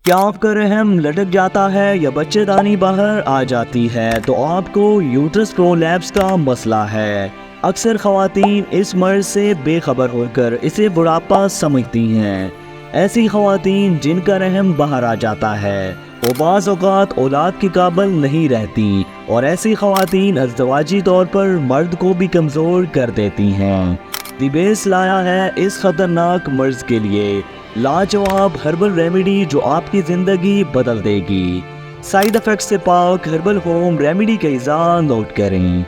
کیا آپ کا رحم لٹک جاتا ہے یا بچے دانی باہر آ جاتی ہے تو آپ کو یوٹرس پرولیپس کا مسئلہ ہے۔ اکثر خواتین اس مرض سے بے خبر ہو کر اسے بڑھاپا سمجھتی ہیں۔ ایسی خواتین جن کا رحم باہر آ جاتا ہے وہ بعض اوقات اولاد کے قابل نہیں رہتی، اور ایسی خواتین ازدواجی طور پر مرد کو بھی کمزور کر دیتی ہیں۔ دی بیس لایا ہے اس خطرناک مرض کے لیے لاجواب ہربل ریمیڈی جو آپ کی زندگی بدل دے گی۔ سائیڈ افیکٹ سے پاک ہربل ہوم ریمیڈی کا اجزاء نوٹ کریں۔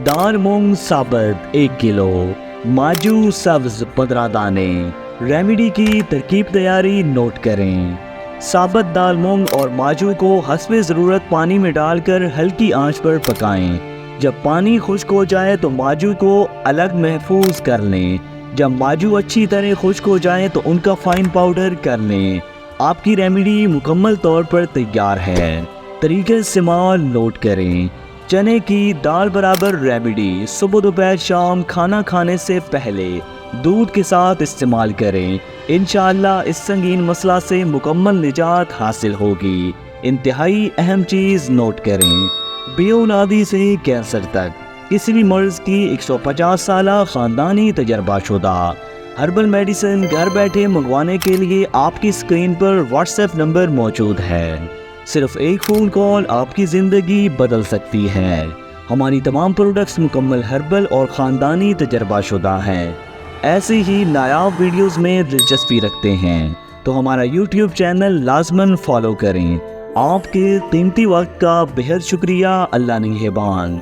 دال مونگ ثابت 1 کلو، ماجو سبز 15 دانے۔ ریمیڈی کی ترکیب تیاری نوٹ کریں۔ ثابت دال مونگ اور ماجو کو حسب ضرورت پانی میں ڈال کر ہلکی آنچ پر پکائیں۔ جب پانی خشک ہو جائے تو ماجو کو الگ محفوظ کر لیں۔ جب ماجو اچھی طرح خشک ہو جائیں تو ان کا فائن پاؤڈر کر لیں۔ آپ کی ریمیڈی مکمل طور پر تیار ہے۔ طریقہ استعمال نوٹ کریں۔ چنے کی دال برابر ریمیڈی صبح دوپہر شام کھانا کھانے سے پہلے دودھ کے ساتھ استعمال کریں۔ انشاءاللہ اس سنگین مسئلہ سے مکمل نجات حاصل ہوگی۔ انتہائی اہم چیز نوٹ کریں، بے اولادی سے کینسر تک کسی بھی مرض کی 150 سالہ خاندانی تجربہ شدہ ہربل میڈیسن گھر بیٹھے منگوانے کے لیے آپ کی اسکرین پر واٹس ایپ نمبر موجود ہے۔ صرف ایک فون کال آپ کی زندگی بدل سکتی ہے۔ ہماری تمام پروڈکٹس مکمل ہربل اور خاندانی تجربہ شدہ ہیں۔ ایسی ہی نایاب ویڈیوز میں دلچسپی رکھتے ہیں تو ہمارا یوٹیوب چینل لازماً فالو کریں۔ آپ کے قیمتی وقت کا بہت شکریہ۔ اللہ نگہبان۔